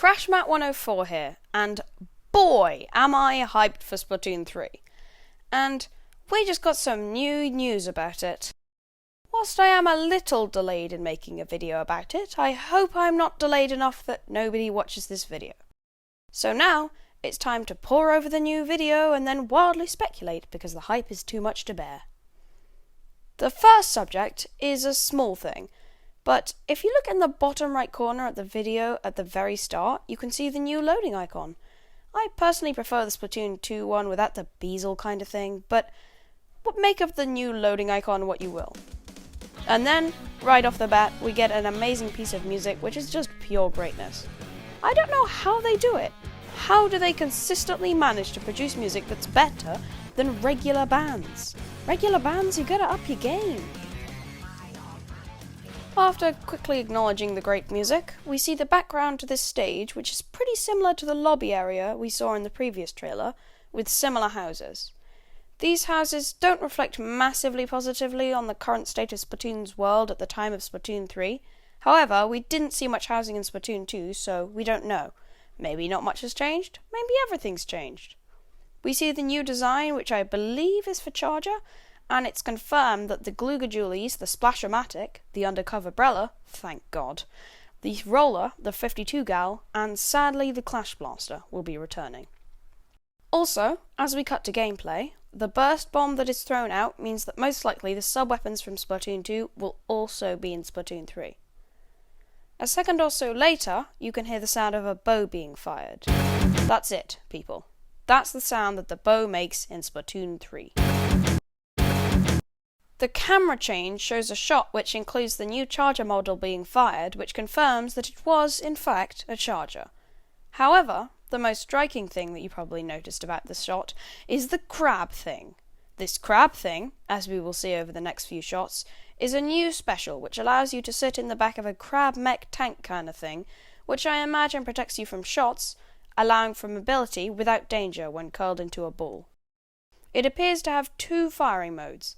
CrashMat104 here, and boy, am I hyped for Splatoon 3. And we just got some new news about it. Whilst I am a little delayed in making a video about it, I hope I'm not delayed enough that nobody watches this video. So now, it's time to pore over the new video and then wildly speculate because the hype is too much to bear. The first subject is a small thing, but if you look in the bottom right corner at the video at the very start, you can see the new loading icon. I personally prefer the Splatoon 2 one without the bezel kind of thing, but make of the new loading icon what you will. And then, right off the bat, we get an amazing piece of music which is just pure greatness. I don't know how they do it. How do they consistently manage to produce music that's better than regular bands? Regular bands, you gotta up your game. After quickly acknowledging the great music, we see the background to this stage, which is pretty similar to the lobby area we saw in the previous trailer, with similar houses. These houses don't reflect massively positively on the current state of Splatoon's world at the time of Splatoon 3. However, we didn't see much housing in Splatoon 2, so we don't know. Maybe not much has changed, maybe everything's changed. We see the new design, which I believe is for Charger, and it's confirmed that the Glooga Julies, the Splashomatic, the Undercover Brella, thank God, the Roller, the 52 Gal, and sadly the Clash Blaster will be returning. Also, as we cut to gameplay, the burst bomb that is thrown out means that most likely the sub-weapons from Splatoon 2 will also be in Splatoon 3. A second or so later, you can hear the sound of a bow being fired. That's it, people. That's the sound that the bow makes in Splatoon 3. The camera change shows a shot which includes the new Charger model being fired, which confirms that it was, in fact, a Charger. However, the most striking thing that you probably noticed about this shot is the crab thing. This crab thing, as we will see over the next few shots, is a new special which allows you to sit in the back of a crab mech tank kind of thing, which I imagine protects you from shots, allowing for mobility without danger when curled into a ball. It appears to have two firing modes.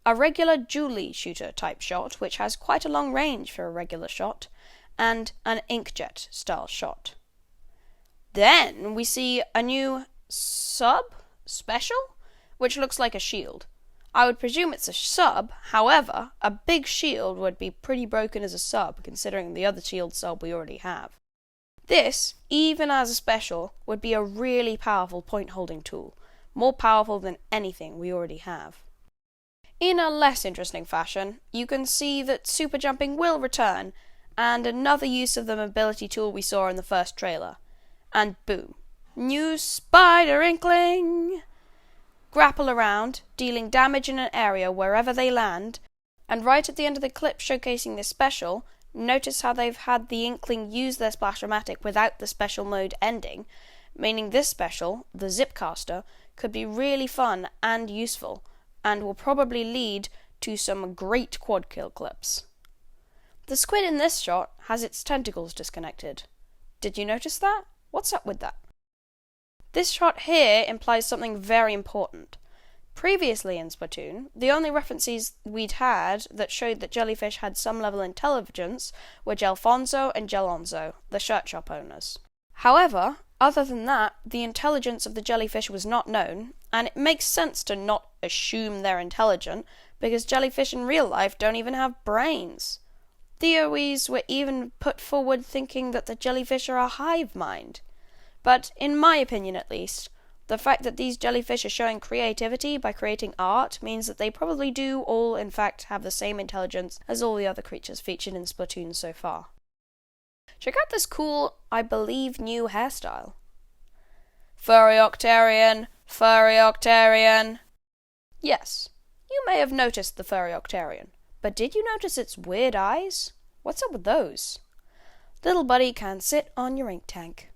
A regular Julie shooter type shot, which has quite a long range for a regular shot, and an inkjet style shot. Then we see a new special, which looks like a shield. I would presume it's a sub, however, a big shield would be pretty broken as a sub, considering the other shield sub we already have. This, even as a special, would be a really powerful point-holding tool, more powerful than anything we already have. In a less interesting fashion, you can see that super jumping will return, and another use of the mobility tool we saw in the first trailer. And boom, new Spider Inkling! Grapple around, dealing damage in an area wherever they land, and right at the end of the clip showcasing this special, notice how they've had the Inkling use their Splashomatic without the special mode ending, meaning this special, the Zipcaster, could be really fun and useful, and will probably lead to some great quad kill clips. The squid in this shot has its tentacles disconnected. Did you notice that? What's up with that? This shot here implies something very important. Previously in Splatoon, the only references we'd had that showed that jellyfish had some level of intelligence were Gelfonzo and Gelonzo, the shirt shop owners. However, other than that, the intelligence of the jellyfish was not known, and it makes sense to not assume they're intelligent, because jellyfish in real life don't even have brains. Theories were even put forward thinking that the jellyfish are a hive mind. But, in my opinion at least, the fact that these jellyfish are showing creativity by creating art means that they probably do all, in fact, have the same intelligence as all the other creatures featured in Splatoon so far. Check out this cool, I believe, new hairstyle. Furry OCTARIAN! Furry OCTARIAN! Yes, you may have noticed the Furry OCTARIAN, but did you notice its weird eyes? What's up with those? Little buddy can sit on your ink tank.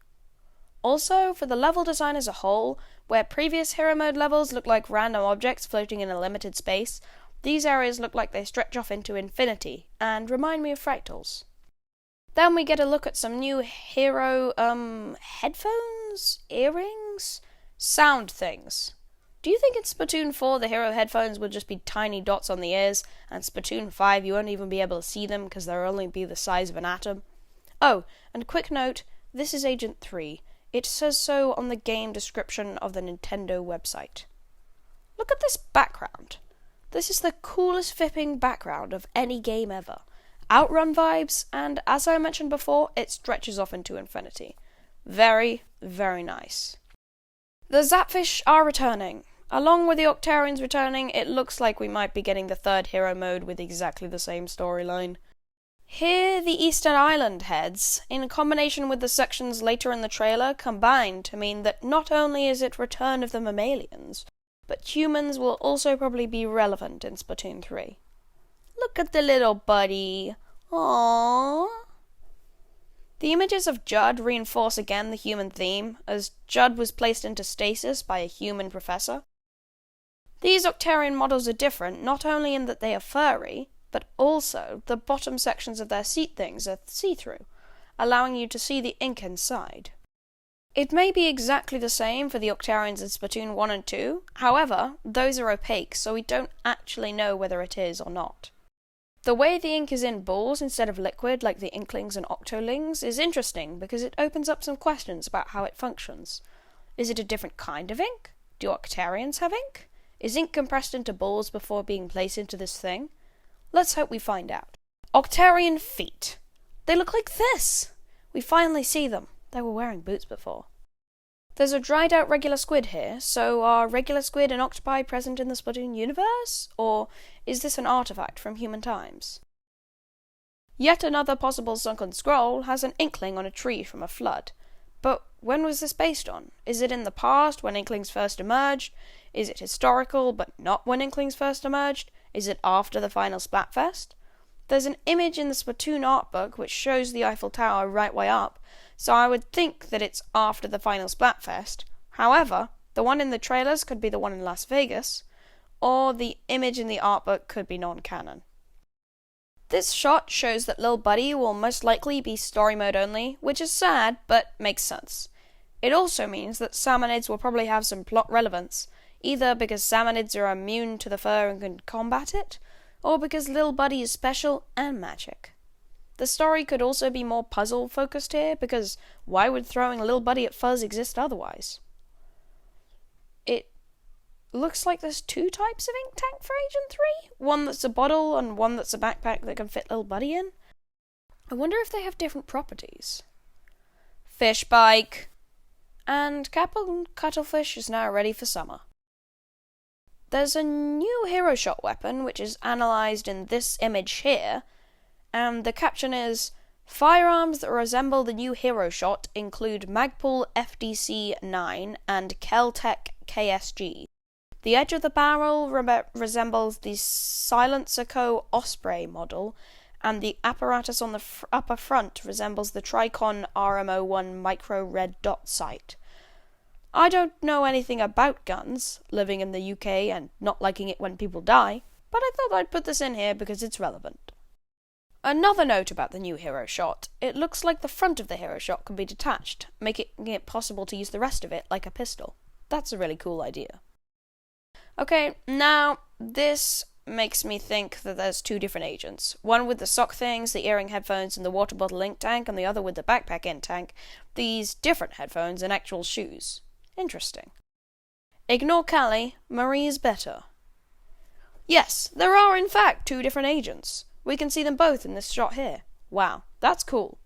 Also, for the level design as a whole, where previous hero mode levels look like random objects floating in a limited space, these areas look like they stretch off into infinity, and remind me of fractals. Then we get a look at some new hero, headphones? Earrings? Sound things. Do you think in Splatoon 4 the hero headphones would just be tiny dots on the ears, and Splatoon 5 you won't even be able to see them because they'll only be the size of an atom? Oh, and quick note, this is Agent 3. It says so on the game description of the Nintendo website. Look at this background. This is the coolest flipping background of any game ever. Outrun vibes, and as I mentioned before, it stretches off into infinity. Very, very nice. The Zapfish are returning. Along with the Octarians returning, it looks like we might be getting the third hero mode with exactly the same storyline. Here, the Eastern Island heads, in combination with the sections later in the trailer, combine to mean that not only is it return of the mammalians, but humans will also probably be relevant in Splatoon 3. Look at the little buddy. Aww. The images of Judd reinforce again the human theme, as Judd was placed into stasis by a human professor. These Octarian models are different not only in that they are furry, but also the bottom sections of their seat things are see-through, allowing you to see the ink inside. It may be exactly the same for the Octarians in Splatoon 1 and 2, however, those are opaque, so we don't actually know whether it is or not. The way the ink is in balls instead of liquid like the Inklings and Octolings is interesting because it opens up some questions about how it functions. Is it a different kind of ink? Do Octarians have ink? Is ink compressed into balls before being placed into this thing? Let's hope we find out. Octarian feet. They look like this! We finally see them. They were wearing boots before. There's a dried out regular squid here, so are regular squid and octopi present in the Splatoon universe? Or is this an artifact from human times? Yet another possible sunken scroll has an inkling on a tree from a flood. But when was this based on? Is it in the past, when Inklings first emerged? Is it historical, but not when Inklings first emerged? Is it after the final Splatfest? There's an image in the Splatoon art book which shows the Eiffel Tower right way up, so I would think that it's after the final Splatfest. However, the one in the trailers could be the one in Las Vegas, or the image in the art book could be non-canon. This shot shows that Lil Buddy will most likely be story mode only, which is sad, but makes sense. It also means that Salmonids will probably have some plot relevance, either because Salmonids are immune to the fur and can combat it, or because Lil Buddy is special and magic. The story could also be more puzzle-focused here, because why would throwing Lil Buddy at fuzz exist otherwise? It looks like there's two types of ink tank for Agent 3, one that's a bottle and one that's a backpack that can fit Lil Buddy in. I wonder if they have different properties. Fish bike! And Captain Cuttlefish is now ready for summer. There's a new hero shot weapon, which is analysed in this image here, and the caption is, "Firearms that resemble the new hero shot include Magpul FDC-9 and Keltec KSG. The edge of the barrel resembles the Silencer Co. Osprey model, and the apparatus on the upper front resembles the Tricon RMO1 micro red dot sight. I don't know anything about guns, living in the UK and not liking it when people die, but I thought I'd put this in here because it's relevant. Another note about the new hero shot, it looks like the front of the hero shot can be detached, making it possible to use the rest of it like a pistol. That's a really cool idea. Okay, now, this makes me think that there's two different agents. One with the sock things, the earring headphones, and the water bottle ink tank, and the other with the backpack ink tank, these different headphones and actual shoes. Interesting. Ignore Callie, Marie's better. Yes, there are in fact two different agents. We can see them both in this shot here. Wow, that's cool.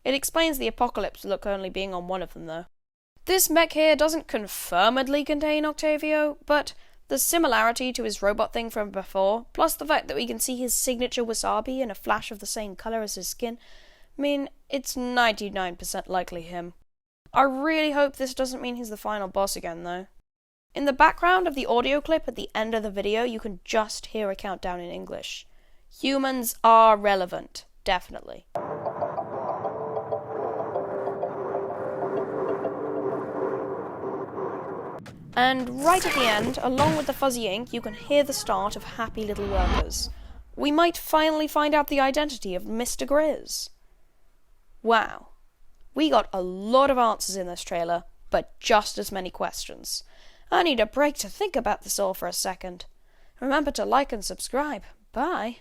It explains the apocalypse look only being on one of them though. This mech here doesn't confirmedly contain Octavio, but the similarity to his robot thing from before, plus the fact that we can see his signature wasabi in a flash of the same colour as his skin, mean it's 99% likely him. I really hope this doesn't mean he's the final boss again, though. In the background of the audio clip at the end of the video, you can just hear a countdown in English. Humans are relevant, definitely. And right at the end, along with the fuzzy ink, you can hear the start of Happy Little Workers. We might finally find out the identity of Mr. Grizz. Wow. We got a lot of answers in this trailer, but just as many questions. I need a break to think about this all for a second. Remember to like and subscribe. Bye.